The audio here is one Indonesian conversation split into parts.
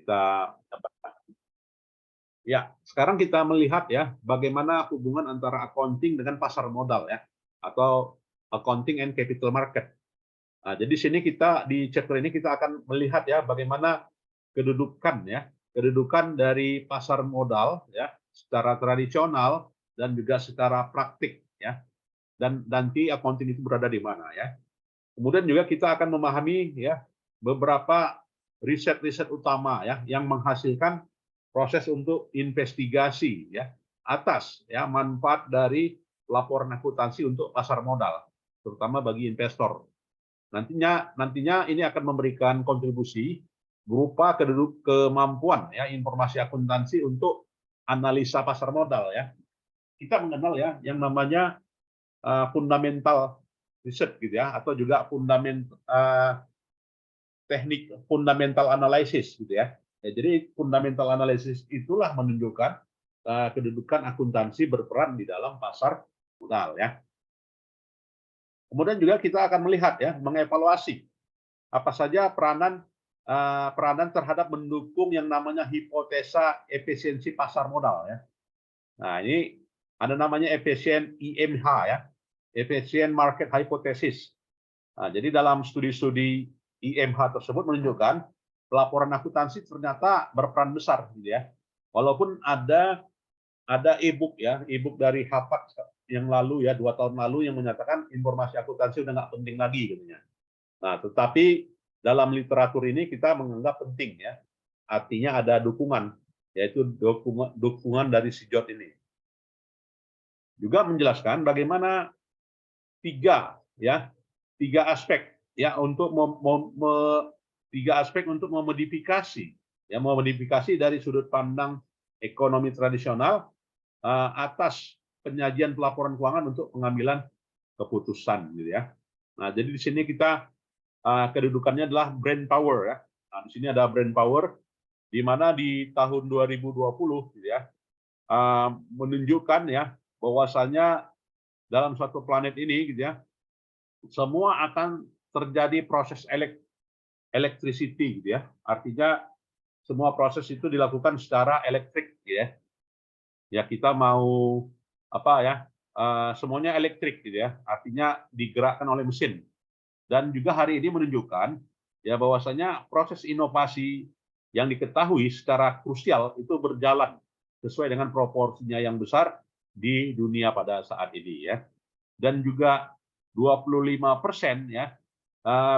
kita ya, sekarang kita melihat ya bagaimana hubungan antara accounting dengan pasar modal ya atau accounting and capital market. Nah, jadi sini kita di chapter ini kita akan melihat ya bagaimana kedudukan dari pasar modal ya secara tradisional dan juga secara praktik ya. Dan nanti accounting itu berada di mana ya. Kemudian juga kita akan memahami ya beberapa riset-riset utama ya yang menghasilkan proses untuk investigasi ya atas ya manfaat dari laporan akuntansi untuk pasar modal terutama bagi investor. Nantinya ini akan memberikan kontribusi berupa kemampuan ya informasi akuntansi untuk analisa pasar modal ya. Kita mengenal ya yang namanya fundamental riset gitu ya atau juga teknik fundamental analysis gitu ya. Jadi fundamental analysis itulah menunjukkan kedudukan akuntansi berperan di dalam pasar modal ya. Kemudian juga kita akan melihat ya mengevaluasi apa saja peranan terhadap mendukung yang namanya hipotesa efisiensi pasar modal ya. Nah, ini ada namanya efisien IMH ya, efficient market hypothesis. Nah, jadi dalam studi-studi IMH tersebut menunjukkan pelaporan akuntansi ternyata berperan besar gitu ya. Walaupun ada e-book ya, e-book dari Harvard yang lalu ya 2 tahun lalu yang menyatakan informasi akuntansi udah nggak penting lagi katanya. Nah, tetapi dalam literatur ini kita menganggap penting ya. Artinya ada dukungan, yaitu dukungan dari si George ini. Juga menjelaskan bagaimana tiga aspek ya untuk memodifikasi dari sudut pandang ekonomi tradisional atas penyajian pelaporan keuangan untuk pengambilan keputusan gitu ya. Nah, jadi di sini kita kedudukannya adalah brain power ya. Nah, di sini ada brain power di mana di tahun 2020 gitu ya menunjukkan ya bahwasanya dalam suatu planet ini gitu ya semua akan terjadi proses electricity gitu ya. Artinya semua proses itu dilakukan secara elektrik gitu ya. Ya kita mau apa ya semuanya elektrik gitu ya. Artinya digerakkan oleh mesin. Dan juga hari ini menunjukkan ya bahwasanya proses inovasi yang diketahui secara krusial itu berjalan sesuai dengan proporsinya yang besar di dunia pada saat ini ya. Dan juga 25% ya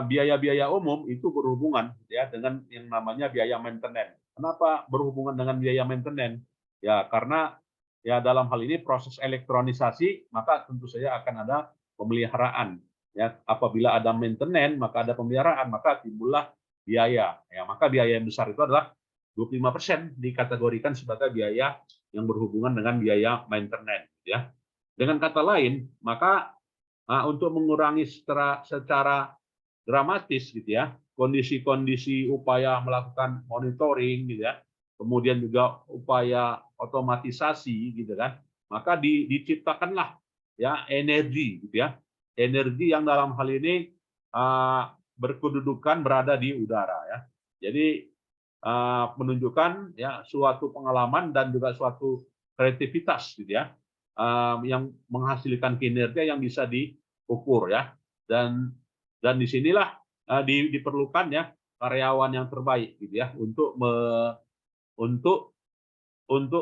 biaya-biaya umum itu berhubungan ya dengan yang namanya biaya maintenance. Kenapa berhubungan dengan biaya maintenance? Ya karena ya dalam hal ini proses elektronisasi maka tentu saja akan ada pemeliharaan. Ya, apabila ada maintenance, maka ada pemeliharaan, maka timbullah biaya. Ya, maka biaya yang besar itu adalah 25% dikategorikan sebagai biaya yang berhubungan dengan biaya maintenance. Ya. Dengan kata lain, maka untuk mengurangi secara dramatis gitu ya, kondisi-kondisi upaya melakukan monitoring gitu ya, kemudian juga upaya otomatisasi gitu kan, maka diciptakanlah ya energi gitu ya. Energi yang dalam hal ini berkedudukan berada di udara ya. Jadi menunjukkan ya suatu pengalaman dan juga suatu kreativitas gitu ya yang menghasilkan kinerja yang bisa diukur ya. Dan disinilah diperlukan ya karyawan yang terbaik gitu ya untuk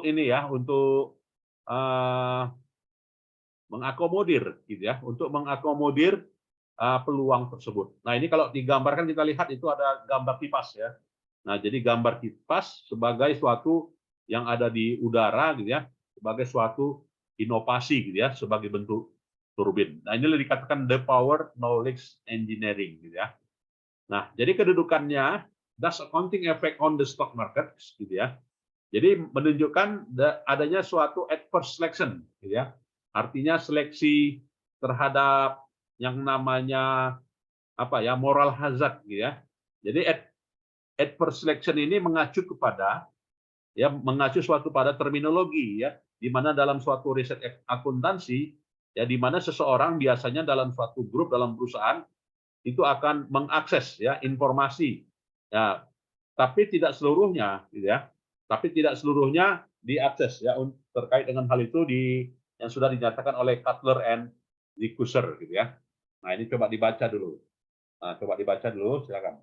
ini ya untuk mengakomodir gitu ya, untuk mengakomodir peluang tersebut. Nah, ini kalau digambarkan kita lihat itu ada gambar kipas ya. Nah, jadi gambar kipas sebagai suatu yang ada di udara gitu ya, sebagai suatu inovasi gitu ya, sebagai bentuk turbin. Nah, ini dikatakan the power knowledge engineering gitu ya. Nah, jadi kedudukannya does accounting effect on the stock market gitu ya. Jadi menunjukkan adanya suatu adverse selection gitu ya. Artinya seleksi terhadap yang namanya apa ya moral hazard gitu ya. Jadi adverse selection ini mengacu suatu pada terminologi ya, di mana dalam suatu riset akuntansi ya di mana seseorang biasanya dalam suatu grup dalam perusahaan itu akan mengakses ya informasi ya tapi tidak seluruhnya, gitu ya. Tapi tidak seluruhnya diakses ya terkait dengan hal itu yang sudah dinyatakan oleh Cutler and Dicusser, gitu ya. Nah ini coba dibaca dulu. Nah, coba dibaca dulu, silakan.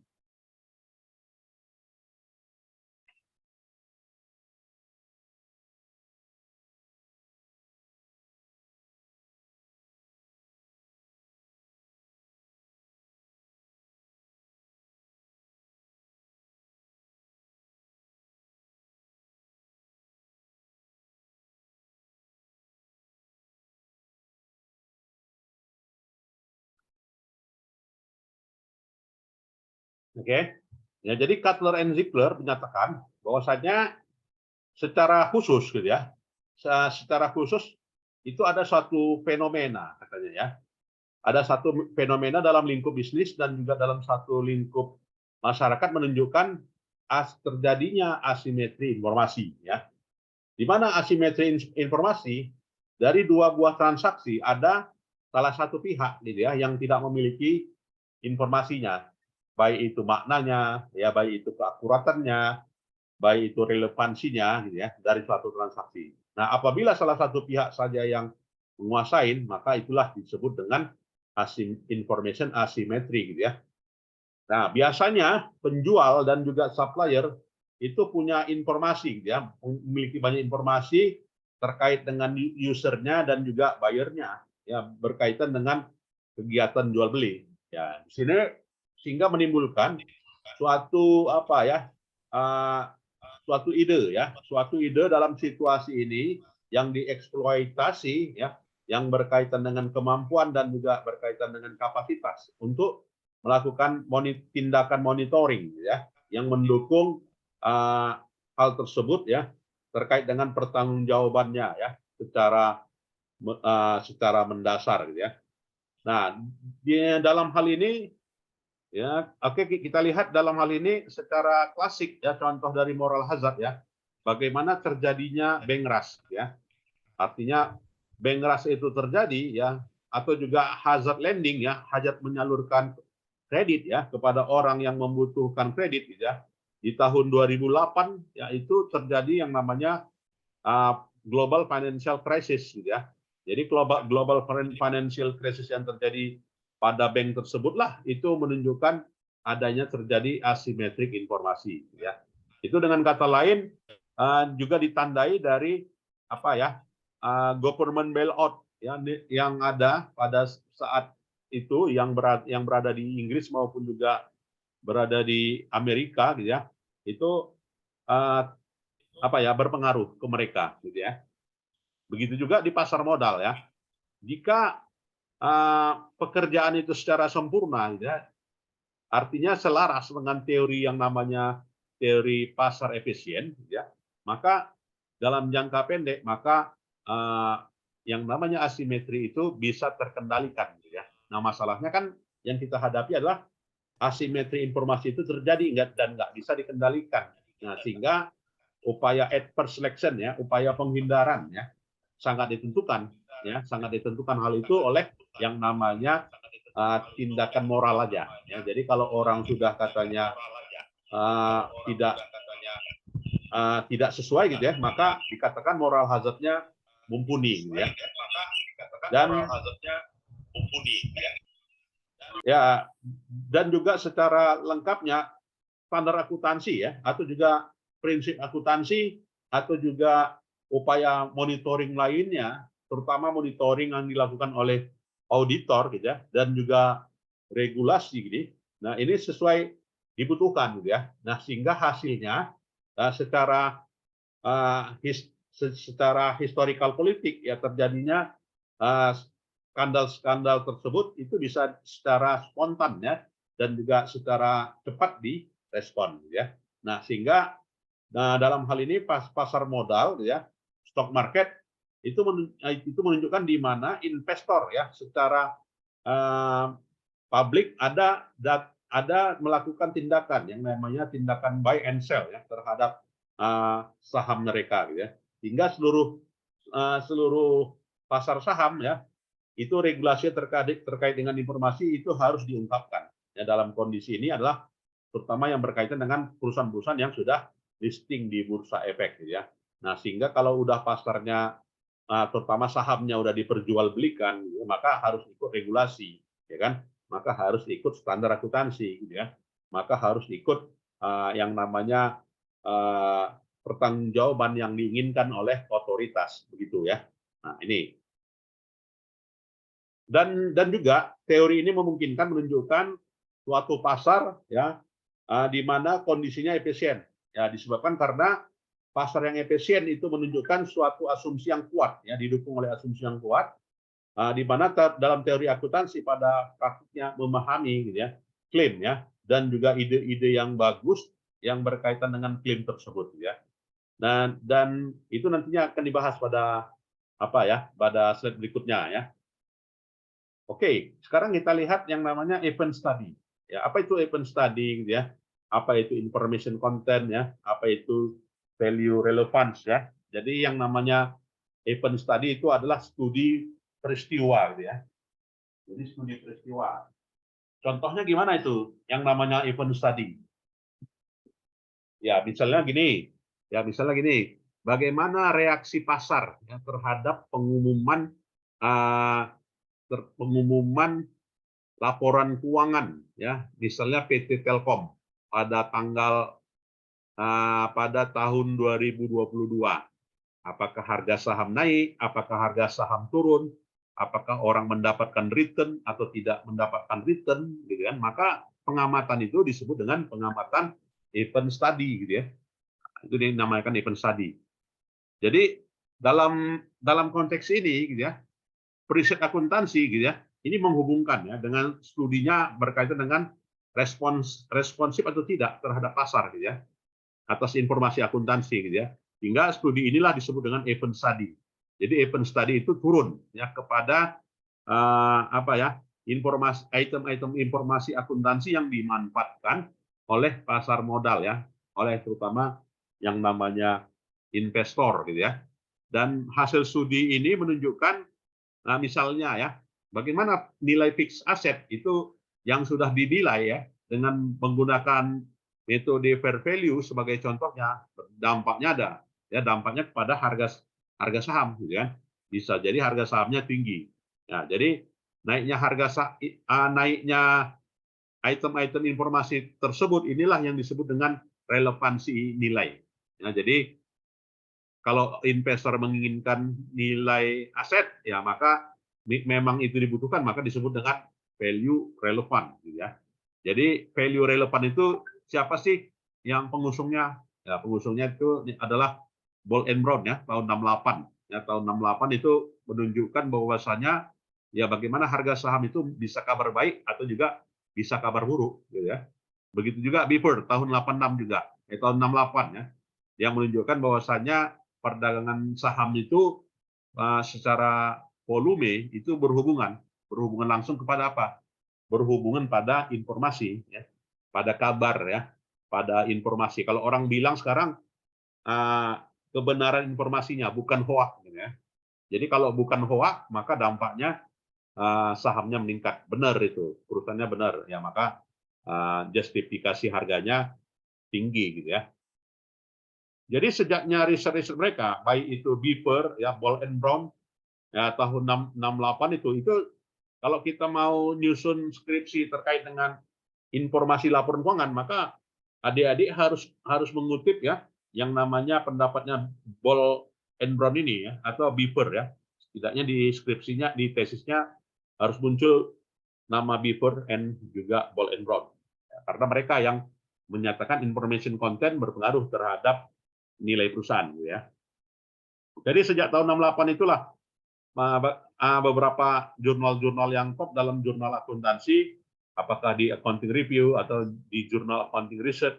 Oke, ya jadi Cutler and Ziegler menyatakan bahwasanya secara khusus, gitu ya, secara khusus itu ada suatu fenomena katanya ya, ada satu fenomena dalam lingkup bisnis dan juga dalam satu lingkup masyarakat menunjukkan terjadinya asimetri informasi ya. Di mana asimetri informasi dari dua buah transaksi ada salah satu pihak gitu ya yang tidak memiliki informasinya, baik itu maknanya ya, baik itu keakuratannya, baik itu relevansinya gitu ya dari suatu transaksi. Nah, apabila salah satu pihak saja yang menguasai, maka itulah disebut dengan information asymmetry gitu ya. Nah, biasanya penjual dan juga supplier itu punya informasi, ya, memiliki banyak informasi terkait dengan usernya dan juga buyernya, ya, berkaitan dengan kegiatan jual beli. Ya, di sini sehingga menimbulkan suatu apa ya, suatu ide dalam situasi ini yang dieksploitasi, ya, yang berkaitan dengan kemampuan dan juga berkaitan dengan kapasitas untuk melakukan tindakan monitoring ya yang mendukung hal tersebut ya terkait dengan pertanggungjawabannya ya secara mendasar gitu ya. Nah, di dalam hal ini ya, oke kita lihat dalam hal ini secara klasik ya contoh dari moral hazard ya. Bagaimana terjadinya bank rush ya. Artinya bank rush itu terjadi ya atau juga hazard lending ya, hajat menyalurkan kredit ya kepada orang yang membutuhkan kredit ya. Di tahun 2008 ya itu terjadi yang namanya global financial crisis gitu ya. Jadi global financial crisis yang terjadi pada bank tersebutlah itu menunjukkan adanya terjadi asimetrik informasi gitu ya. Itu dengan kata lain juga ditandai dari apa ya government bailout yang ada pada saat itu yang berada di Inggris maupun juga berada di Amerika gitu ya. Itu apa ya berpengaruh ke mereka gitu ya. Begitu juga di pasar modal ya. Jika pekerjaan itu secara sempurna gitu ya, artinya selaras dengan teori yang namanya teori pasar efisien gitu ya, maka dalam jangka pendek maka yang namanya asimetri itu bisa terkendalikan gitu ya. Nah, masalahnya kan yang kita hadapi adalah asimetri informasi itu terjadi dan nggak bisa dikendalikan. Nah, sehingga upaya adverse selection ya, upaya penghindaran ya, sangat ditentukan hal itu oleh yang namanya tindakan moral aja. Ya, jadi kalau orang sudah katanya tidak sesuai gitu ya, maka dikatakan moral hazardnya mumpuni, gitu ya. Dan juga secara lengkapnya standar akuntansi ya, atau juga prinsip akuntansi atau juga upaya monitoring lainnya, terutama monitoring yang dilakukan oleh auditor gitu ya, dan juga regulasi gitu. Nah, ini sesuai dibutuhkan gitu ya. Nah, sehingga hasilnya secara historical politik ya terjadinya skandal-skandal tersebut itu bisa secara spontan ya dan juga secara cepat direspon ya. Nah, sehingga dalam hal ini pasar modal ya, stock market itu menunjukkan di mana investor ya secara publik ada melakukan tindakan yang namanya tindakan buy and sell ya terhadap saham mereka gitu ya. Hingga seluruh pasar saham ya itu regulasi terkait dengan informasi itu harus diungkapkan. Ya, dalam kondisi ini adalah terutama yang berkaitan dengan perusahaan-perusahaan yang sudah listing di bursa efek, gitu ya. Nah, sehingga kalau udah pasarnya, terutama sahamnya udah diperjualbelikan, gitu, maka harus ikut regulasi, ya kan? Maka harus ikut standar akuntansi, gitu ya. Maka harus ikut yang namanya pertanggungjawaban yang diinginkan oleh otoritas, begitu ya. Nah, ini. Dan juga teori ini memungkinkan menunjukkan suatu pasar ya di mana kondisinya efisien. Ya, disebabkan karena pasar yang efisien itu menunjukkan suatu asumsi yang kuat, ya, didukung oleh asumsi yang kuat, di mana dalam teori akuntansi pada praktiknya memahami, gitu ya, klaim ya, dan juga ide-ide yang bagus yang berkaitan dengan klaim tersebut, gitu ya. Dan itu nantinya akan dibahas pada pada slide berikutnya ya. Oke, sekarang kita lihat yang namanya event study. Ya, apa itu event study, gitu ya? Apa itu information content, ya? Apa itu value relevance, ya? Jadi yang namanya event study itu adalah studi peristiwa, gitu ya. Jadi studi peristiwa. Contohnya gimana itu? Yang namanya event study. Ya, misalnya gini. Ya, misalnya gini. Bagaimana reaksi pasar ya, terhadap pengumuman laporan keuangan ya, misalnya PT Telkom pada pada tahun 2022. Apakah harga saham naik, apakah harga saham turun, apakah orang mendapatkan return atau tidak mendapatkan return, gitu kan? Maka pengamatan itu disebut dengan pengamatan event study, gitu ya. Itu dinamakan event study. Jadi dalam konteks ini, gitu ya, periset akuntansi, gitu ya, ini menghubungkan ya dengan studinya berkaitan dengan responsif atau tidak terhadap pasar, gitu ya, atas informasi akuntansi, gitu ya. Hingga studi inilah disebut dengan event study. Jadi event study itu turun ya kepada item-item informasi akuntansi yang dimanfaatkan oleh pasar modal ya, oleh terutama yang namanya investor, gitu ya. Dan hasil studi ini menunjukkan misalnya ya, bagaimana nilai fix aset itu yang sudah dinilai ya dengan menggunakan metode fair value sebagai contohnya, dampaknya ada ya, dampaknya kepada harga saham, gitu kan. Bisa jadi harga sahamnya tinggi. Nah, jadi naiknya item-item informasi tersebut inilah yang disebut dengan relevansi nilai. Nah, jadi kalau investor menginginkan nilai aset, ya maka memang itu dibutuhkan, maka disebut dengan value relevan, gitu ya. Jadi value relevan itu siapa sih yang pengusungnya? Ya, pengusungnya itu adalah Ball and Brown ya, tahun 68. Ya, tahun 68 itu menunjukkan bahwasanya ya bagaimana harga saham itu bisa kabar baik atau juga bisa kabar buruk, gitu ya. Begitu juga Beaver tahun 86 juga, tahun 68 ya, yang menunjukkan bahwasanya perdagangan saham itu secara volume itu berhubungan langsung kepada apa? Berhubungan pada informasi ya, pada kabar ya, pada informasi. Kalau orang bilang sekarang kebenaran informasinya bukan hoak, ya. Jadi kalau bukan hoak maka dampaknya sahamnya meningkat, benar itu, urutannya benar ya, maka justifikasi harganya tinggi, gitu ya. Jadi sejaknya riset-riset mereka, baik itu Beaver, ya, Ball and Brown, ya, tahun 68 itu kalau kita mau nyusun skripsi terkait dengan informasi laporan keuangan, maka adik-adik harus mengutip ya yang namanya pendapatnya Ball and Brown ini ya, atau Beaver ya. Setidaknya di skripsinya, di tesisnya harus muncul nama Beaver and juga Ball and Brown. Ya, karena mereka yang menyatakan information content berpengaruh terhadap nilai perusahaan, gitu ya. Jadi sejak tahun 68 itulah beberapa jurnal-jurnal yang top dalam jurnal akuntansi, apakah di Accounting Review atau di Journal Accounting Research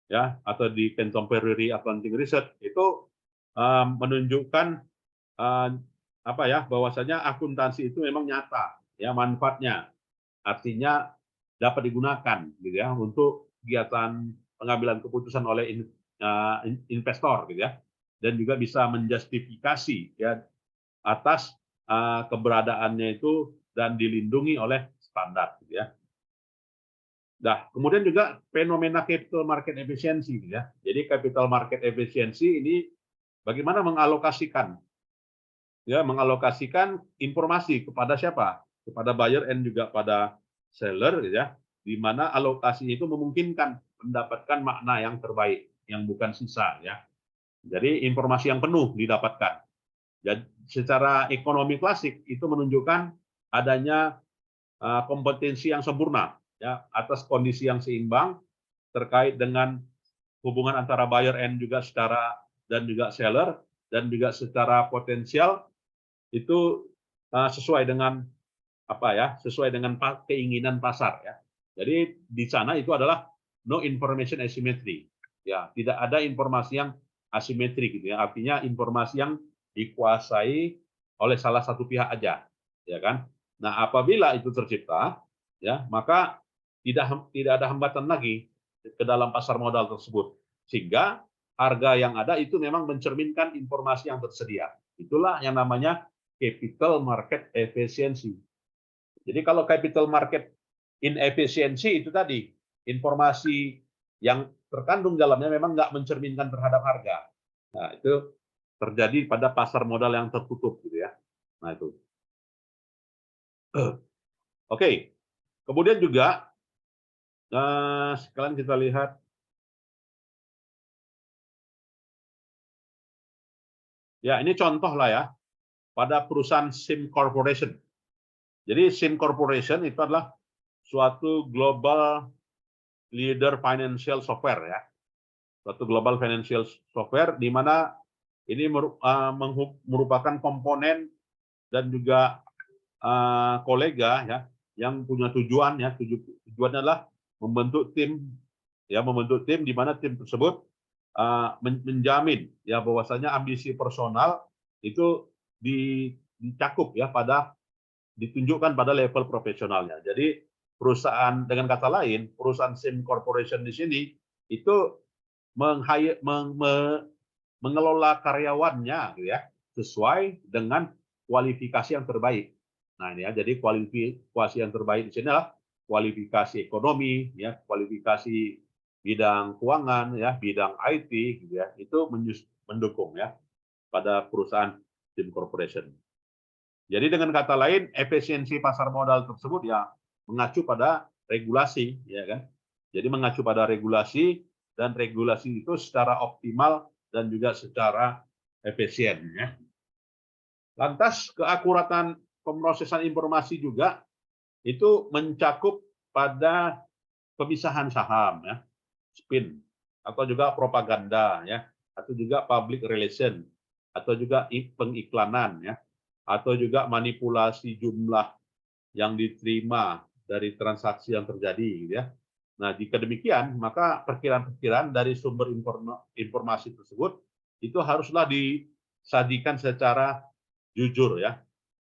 ya, atau di Contemporary Accounting Research, itu menunjukkan bahwasanya akuntansi itu memang nyata ya manfaatnya, artinya dapat digunakan, gitu ya, untuk kegiatan pengambilan keputusan oleh investor, gitu ya, dan juga bisa menjustifikasi ya atas keberadaannya itu dan dilindungi oleh standar, gitu ya. Nah, kemudian juga fenomena capital market efficiency ya. Jadi capital market efficiency ini bagaimana mengalokasikan informasi kepada siapa? Kepada buyer and juga pada seller ya. Di mana alokasi itu memungkinkan mendapatkan makna yang terbaik, yang bukan sisa ya. Jadi informasi yang penuh didapatkan. Dan secara ekonomi klasik itu menunjukkan adanya kompetensi yang sempurna ya atas kondisi yang seimbang terkait dengan hubungan antara buyer and juga seller dan juga secara potensial itu sesuai dengan sesuai dengan keinginan pasar ya. Jadi di sana itu adalah no information asymmetry ya, tidak ada informasi yang asimetrik gitu ya, artinya informasi yang dikuasai oleh salah satu pihak aja ya kan. Nah, apabila itu tercipta ya, maka tidak ada hambatan lagi ke dalam pasar modal tersebut, sehingga harga yang ada itu memang mencerminkan informasi yang tersedia. Itulah yang namanya capital market efficiency. Jadi kalau capital market inefficiency itu tadi, informasi yang terkandung dalamnya memang nggak mencerminkan terhadap harga. Nah, itu terjadi pada pasar modal yang tertutup gitu ya. Nah, itu. Oke. Kemudian juga sekalian kita lihat ya, ini contoh lah ya pada perusahaan SIM Corporation. Jadi SIM Corporation itu adalah suatu global leader financial software ya. Suatu global financial software di mana ini merupakan komponen dan juga kolega ya yang punya tujuan ya, tujuannya adalah membentuk tim di mana tim tersebut menjamin ya bahwasanya ambisi personal itu dicakup ya ditunjukkan pada level profesionalnya. Jadi perusahaan, dengan kata lain, perusahaan SIM Corporation di sini itu mengelola karyawannya gitu ya sesuai dengan kualifikasi yang terbaik. Nah, ini ya, jadi kualifikasi yang terbaik di sini adalah kualifikasi ekonomi ya, kualifikasi bidang keuangan ya, bidang IT gitu ya. Itu mendukung ya pada perusahaan SIM Corporation. Jadi dengan kata lain, efisiensi pasar modal tersebut ya mengacu pada regulasi ya kan. Jadi mengacu pada regulasi, dan regulasi itu secara optimal dan juga secara efisien ya. Lantas keakuratan pemrosesan informasi juga itu mencakup pada pemisahan saham ya, spin, atau juga propaganda ya, atau juga public relation, atau juga pengiklanan ya, atau juga manipulasi jumlah yang diterima dari transaksi yang terjadi gitu ya. Nah, jika demikian, maka perkiraan-perkiraan dari sumber informasi tersebut itu haruslah disajikan secara jujur ya.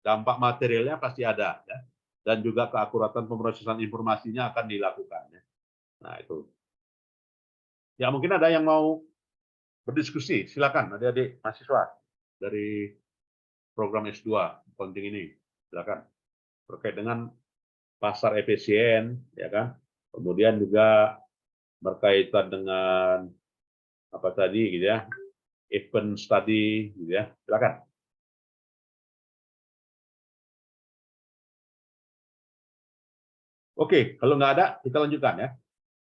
Dampak materialnya pasti ada ya. Dan juga keakuratan pemrosesan informasinya akan dilakukan ya. Nah, itu. Ya, mungkin ada yang mau berdiskusi, silakan adik-adik mahasiswa dari program S2 penting ini. Silakan. Terkait dengan pasar efisien ya kan. Kemudian juga berkaitan dengan apa tadi gitu ya, event study gitu ya. Silakan. Oke, kalau nggak ada kita lanjutkan ya.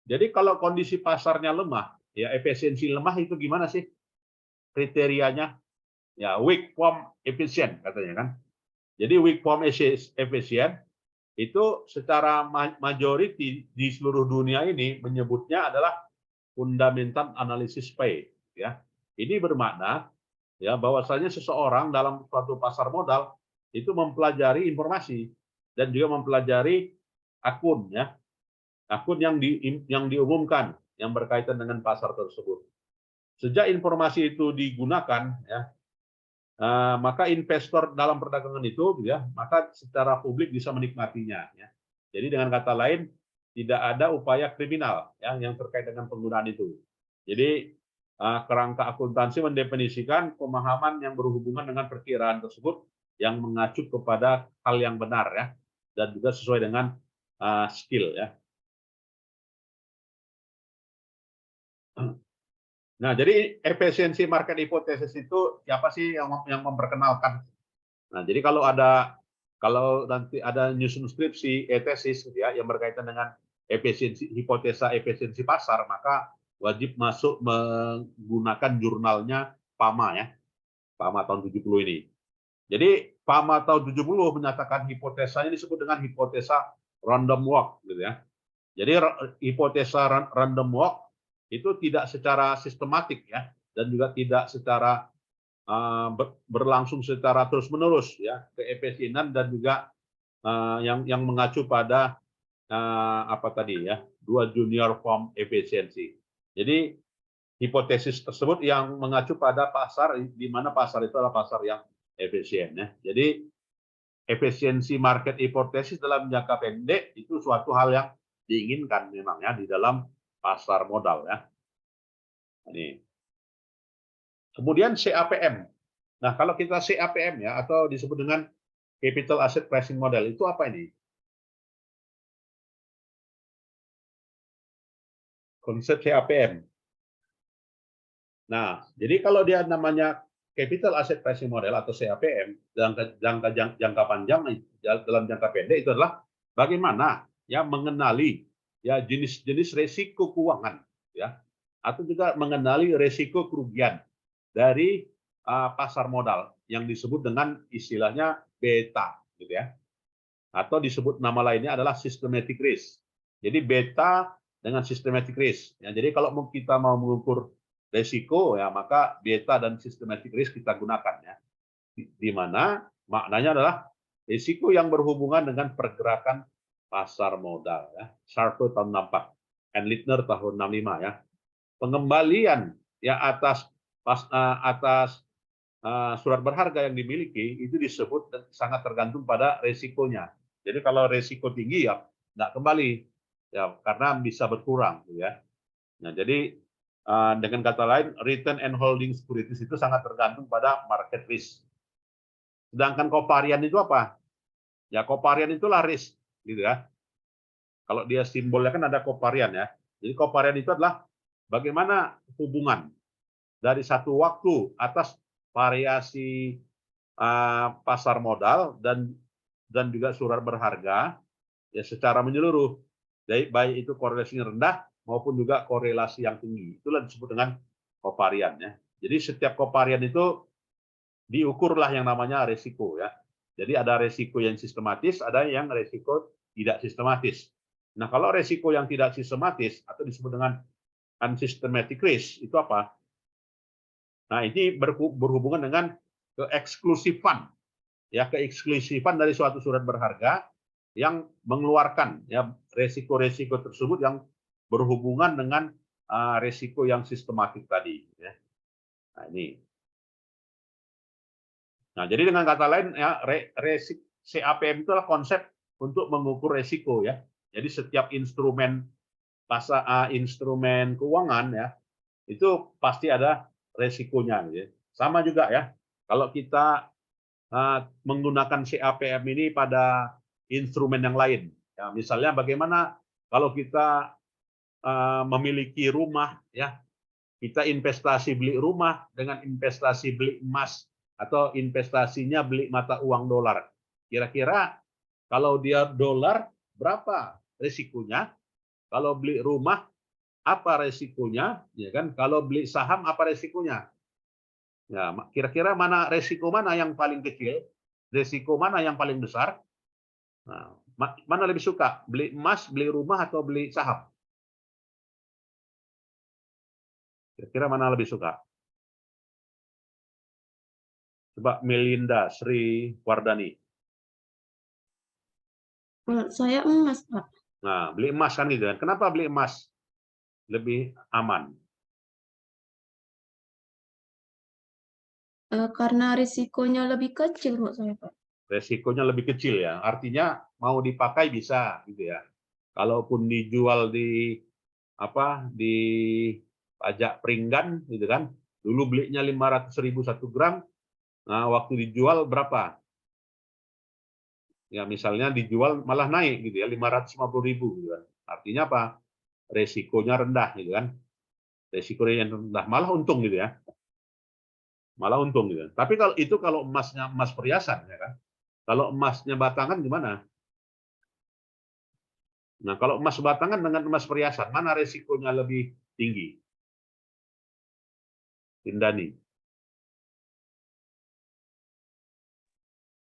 Jadi kalau kondisi pasarnya lemah, ya efisiensi lemah itu gimana sih kriterianya? Ya weak form efisien katanya kan. Jadi weak form efisien itu secara majority di seluruh dunia ini menyebutnya adalah fundamental analysis pay ya. Ini bermakna ya bahwasanya seseorang dalam suatu pasar modal itu mempelajari informasi dan juga mempelajari akun ya, akun yang diumumkan yang berkaitan dengan pasar tersebut. Sejak informasi itu digunakan ya, maka investor dalam perdagangan itu ya, maka secara publik bisa menikmatinya ya. Jadi dengan kata lain tidak ada upaya kriminal ya yang terkait dengan penggunaan itu. Jadi kerangka akuntansi mendefinisikan pemahaman yang berhubungan dengan perkiraan tersebut yang mengacu kepada hal yang benar ya, dan juga sesuai dengan skill ya. Nah, jadi efisiensi market hipotesis itu siapa sih yang memperkenalkan? Nah, jadi kalau nanti ada nyusun skripsi tesis gitu ya yang berkaitan dengan hipotesa efisiensi pasar, maka wajib masuk menggunakan jurnalnya PAMA ya. PAMA tahun 70 ini. Jadi PAMA tahun 70 menyatakan hipotesanya disebut dengan hipotesa random walk gitu ya. Jadi hipotesa random walk itu tidak secara sistematik ya, dan juga tidak secara berlangsung secara terus-menerus ya, keefisienan dan juga yang mengacu pada apa tadi ya, dua junior form efisiensi. Jadi hipotesis tersebut yang mengacu pada pasar, di mana pasar itu adalah pasar yang efisien ya. Jadi efisiensi market hipotesis dalam jangka pendek itu suatu hal yang diinginkan memang ya di dalam pasar modal ya. Ini. Kemudian CAPM. Nah, kalau kita CAPM ya atau disebut dengan Capital Asset Pricing Model itu apa ini? Konsep CAPM. Nah, jadi kalau dia namanya Capital Asset Pricing Model atau CAPM, jangka panjang dalam jangka pendek itu adalah bagaimana ya mengenali ya jenis-jenis risiko keuangan ya, atau juga mengenali risiko kerugian dari pasar modal yang disebut dengan istilahnya beta gitu ya, atau disebut nama lainnya adalah systematic risk. Jadi beta dengan systematic risk ya, jadi kalau kita mau mengukur risiko ya, maka beta dan systematic risk kita gunakan ya, di mana maknanya adalah risiko yang berhubungan dengan pergerakan pasar modal ya. Sharpe tahun 64, Littner tahun 65 ya. Pengembalian ya atas surat berharga yang dimiliki itu disebut sangat tergantung pada resikonya. Jadi kalau resiko tinggi ya nggak kembali ya, karena bisa berkurang ya. Nah, jadi dengan kata lain return and holding securities itu sangat tergantung pada market risk. Sedangkan covariance itu apa? Ya covariance itulah risk gitu ya. Kalau dia simbolnya kan ada covariance ya. Jadi covariance itu adalah bagaimana hubungan dari satu waktu atas variasi pasar modal dan juga surat berharga ya secara menyeluruh, baik itu korelasinya rendah maupun juga korelasi yang tinggi. Itulah disebut dengan covariance ya. Jadi setiap covariance itu diukurlah yang namanya resiko ya. Jadi ada resiko yang sistematis, ada yang resiko tidak sistematis. Nah, kalau resiko yang tidak sistematis atau disebut dengan unsystematic risk itu apa? Nah, ini berhubungan dengan keeksklusifan ya, keeksklusifan dari suatu surat berharga yang mengeluarkan ya resiko-resiko tersebut yang berhubungan dengan resiko yang sistematik tadi ya. Nah, ini. Nah, jadi dengan kata lain ya CAPM itu adalah konsep untuk mengukur resiko ya. Jadi setiap instrumen instrumen keuangan ya itu pasti ada resikonya gitu ya. Sama juga ya. Kalau kita menggunakan CAPM ini pada instrumen yang lain. Ya, misalnya bagaimana kalau kita memiliki rumah ya, kita investasi beli rumah dengan investasi beli emas atau investasinya beli mata uang dolar. Kira-kira kalau dia dolar berapa risikonya? Kalau beli rumah apa risikonya? Ya kan? Kalau beli saham apa risikonya? Ya, kira-kira resiko mana yang paling kecil? Risiko mana yang paling besar? Nah, mana lebih suka? Beli emas, beli rumah, atau beli saham? Kira-kira mana lebih suka? Coba Melinda Sri Wardani. Saya emas, Pak. Nah, beli emas kan gitu kan. Kenapa beli emas lebih aman? Karena risikonya lebih kecil menurut saya, Pak. Resikonya lebih kecil ya. Artinya mau dipakai bisa gitu ya. Kalaupun dijual di pajak peringgan gitu kan. Dulu belinya 500.000 1 gram. Nah, waktu dijual berapa? Ya misalnya dijual malah naik gitu ya, 550.000 gitu kan. Artinya apa? Resikonya rendah gitu kan. Resiko yang rendah, malah untung gitu ya. Malah untung gitu. Tapi kalau emasnya emas perhiasan ya kan. Kalau emasnya batangan gimana? Nah, kalau emas batangan dengan emas perhiasan, mana resikonya lebih tinggi? Indani.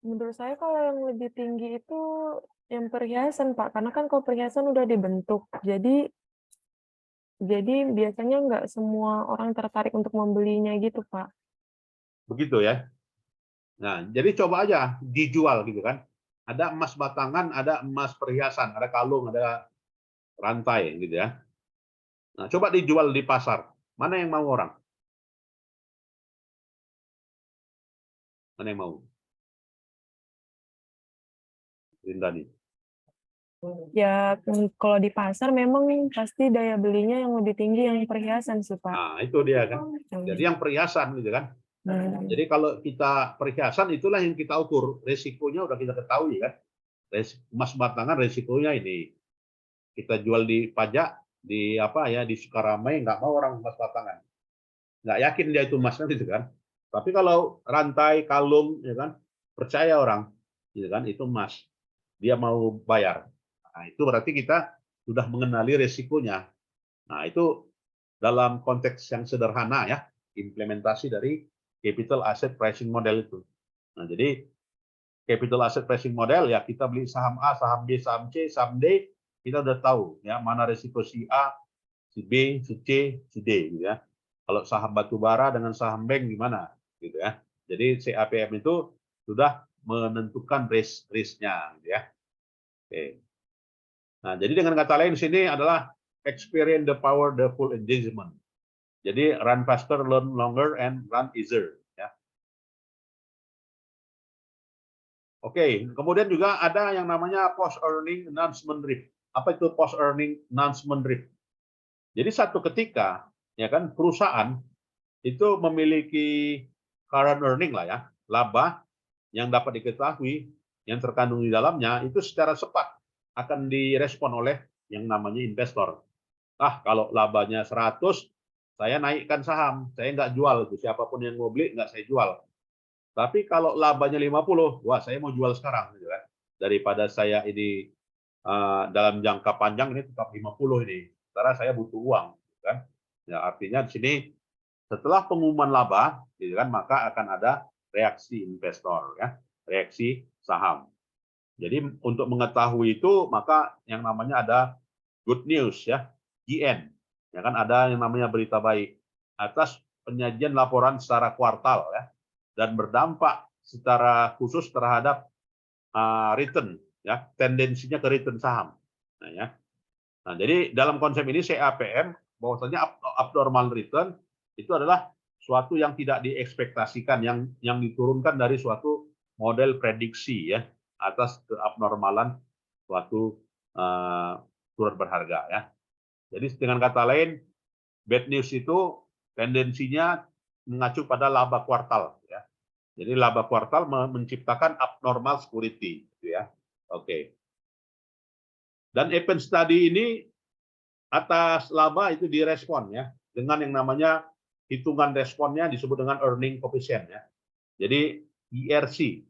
Menurut saya kalau yang lebih tinggi itu yang perhiasan, Pak. Karena kan kalau perhiasan udah dibentuk, jadi biasanya nggak semua orang tertarik untuk membelinya gitu, Pak. Begitu ya. Nah, jadi coba aja dijual gitu kan. Ada emas batangan, ada emas perhiasan, ada kalung, ada rantai gitu ya. Nah, coba dijual di pasar. Mana yang mau orang? Mana yang mau? Indani. Ya, kalau di pasar memang pasti daya belinya yang lebih tinggi yang perhiasan sih, Pak. Nah, itu dia kan. Jadi yang perhiasan gitu kan. Jadi kalau kita perhiasan itulah yang kita ukur. Resikonya udah kita ketahui kan. Emas batangan resikonya ini. Kita jual di pajak, di apa ya, di Sukaramai nggak mau orang emas batangan. Nggak yakin dia itu emasnya gitu kan. Tapi kalau rantai, kalung, ya kan, percaya orang, gitu kan, itu emas. Dia mau bayar. Nah, itu berarti kita sudah mengenali resikonya. Nah, itu dalam konteks yang sederhana ya, implementasi dari capital asset pricing model itu. Nah, jadi capital asset pricing model ya kita beli saham A, saham B, saham C, saham D, kita udah tahu ya mana resiko si A, si B, si C, si D gitu ya. Kalau saham batubara dengan saham bank gimana gitu ya. Jadi CAPM itu sudah menentukan risk-nya gitu ya. Oke. Nah, jadi dengan kata lain sini adalah experience the power, the full engagement. Jadi run faster, learn longer, and run easier. Ya. Oke, kemudian juga ada yang namanya post earning announcement drift. Apa itu post earning announcement drift? Jadi satu ketika, ya kan, perusahaan itu memiliki current earning lah ya, laba yang dapat diketahui, yang terkandung di dalamnya itu secara cepat akan direspon oleh yang namanya investor. Kalau labanya 100, saya naikkan saham, saya nggak jual, siapapun yang mau beli nggak saya jual. Tapi kalau labanya 50, wah saya mau jual sekarang, gitu kan. Daripada saya ini dalam jangka panjang ini tetap 50 ini, karena saya butuh uang, gitu kan. Ya, artinya di sini setelah pengumuman laba, gitu kan, maka akan ada reaksi investor, ya, reaksi saham. Jadi untuk mengetahui itu, maka yang namanya ada good news, ya, GN, ya kan, ada yang namanya berita baik atas penyajian laporan secara kuartal, ya, dan berdampak secara khusus terhadap return, ya, tendensinya ke return saham. Nah, ya. Nah, jadi dalam konsep ini CAPM bahwasanya abnormal return itu adalah suatu yang tidak diekspektasikan, yang diturunkan dari suatu model prediksi ya atas keabnormalan suatu surat berharga ya. Jadi dengan kata lain, bad news itu tendensinya mengacu pada laba kuartal ya. Jadi laba kuartal menciptakan abnormal security gitu ya. Oke. Dan event study ini atas laba itu direspon ya dengan yang namanya hitungan responnya disebut dengan earning coefficient ya. Jadi ERC.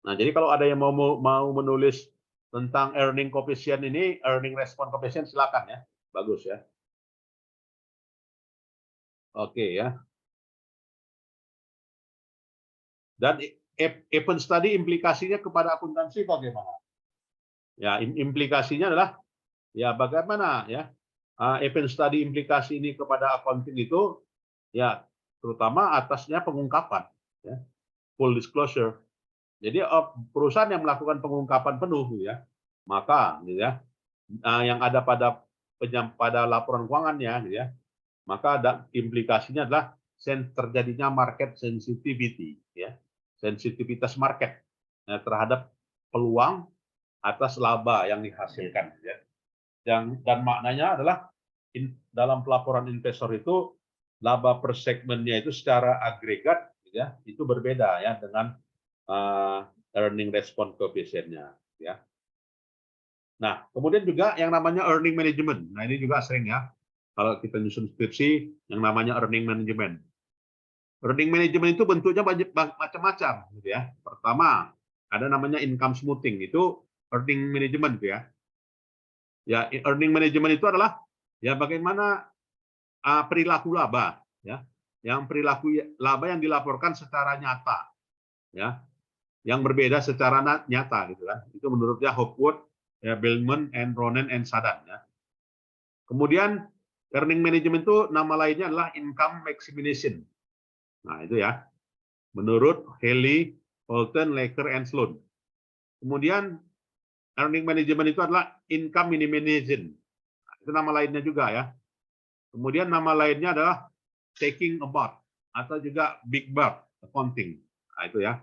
Nah, jadi kalau ada yang mau menulis tentang earning coefficient ini, earning response coefficient silakan ya. Bagus ya. Oke ya. Dan event study implikasinya kepada akuntansi bagaimana? Ya, implikasinya adalah ya bagaimana ya event study implikasi ini kepada accounting itu ya terutama atasnya pengungkapan ya, full disclosure. Jadi perusahaan yang melakukan pengungkapan penuh ya, maka ya yang ada pada laporan keuangannya ya, maka ada implikasinya adalah terjadinya market sensitivity ya, sensitivitas market terhadap peluang atas laba yang dihasilkan ya. Dan maknanya adalah dalam pelaporan investor itu laba per segmennya itu secara agregat ya itu berbeda ya dengan earning response coefficient-nya ya. Nah, kemudian juga yang namanya earning management. Nah, ini juga sering ya. kalau kita nyusun skripsi yang namanya earning management. Earning management itu bentuknya macam-macam, gitu ya. Pertama, ada namanya income smoothing, itu earning management, gitu ya. Ya, earning management itu adalah ya bagaimana perilaku laba, ya, yang perilaku laba yang dilaporkan secara nyata, ya, yang berbeda secara nyata, gitu kan. Itu menurutnya Hopwood, ya, Bellman, and Ronen, and Sadan, ya. Kemudian earning management itu nama lainnya adalah income maximization. Nah, itu ya. Menurut Haley, Holton, Laker, and Sloan. Kemudian earning management itu adalah income minimization. Nah, itu nama lainnya juga ya. Kemudian nama lainnya adalah taking about atau juga big bird accounting. Nah, itu ya.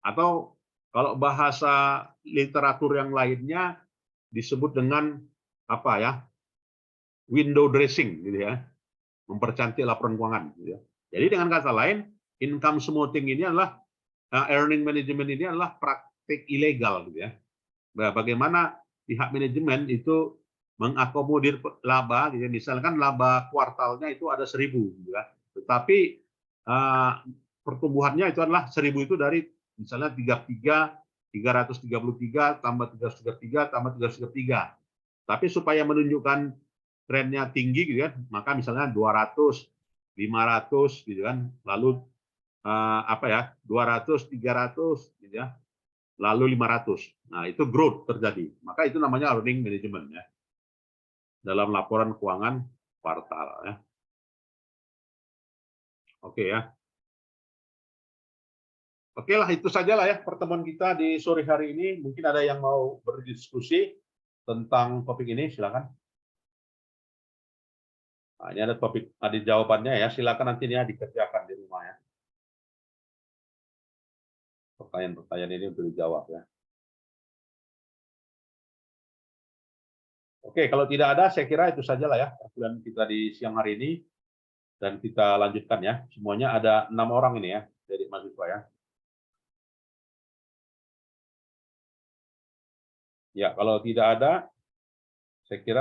Atau kalau bahasa literatur yang lainnya disebut dengan apa ya? Window dressing, gitu ya. Mempercantik laporan keuangan, gitu ya. Jadi dengan kata lain, income smoothing ini adalah earning management ini adalah praktik ilegal, gitu ya. Nah, bagaimana pihak manajemen itu mengakomodir laba, gitu ya. Misalkan laba kuartalnya itu ada 1.000, gitu ya. Tetapi pertumbuhannya itu adalah 1.000 itu dari misalnya 333 tambah 333 tambah 333. Tapi supaya menunjukkan trennya tinggi, gitu kan, maka misalnya 200, 500, gitu kan, lalu 200, 300, gitu ya, lalu 500. Nah, itu growth terjadi. Maka itu namanya earning management, ya, dalam laporan keuangan kuartal, ya. Oke ya. Oke lah, itu sajalah ya pertemuan kita di sore hari ini. Mungkin ada yang mau berdiskusi tentang topik ini, silakan. Nah, ini ada topik, ada jawabannya ya. Silakan nanti ya dikerjakan di rumah ya. Pertanyaan-pertanyaan ini untuk dijawab ya. Oke, kalau tidak ada, saya kira itu sajalah ya perkuliahan kita di siang hari ini, dan kita lanjutkan ya. Semuanya ada 6 orang ini ya, dari mahasiswa ya. Ya, kalau tidak ada, saya kira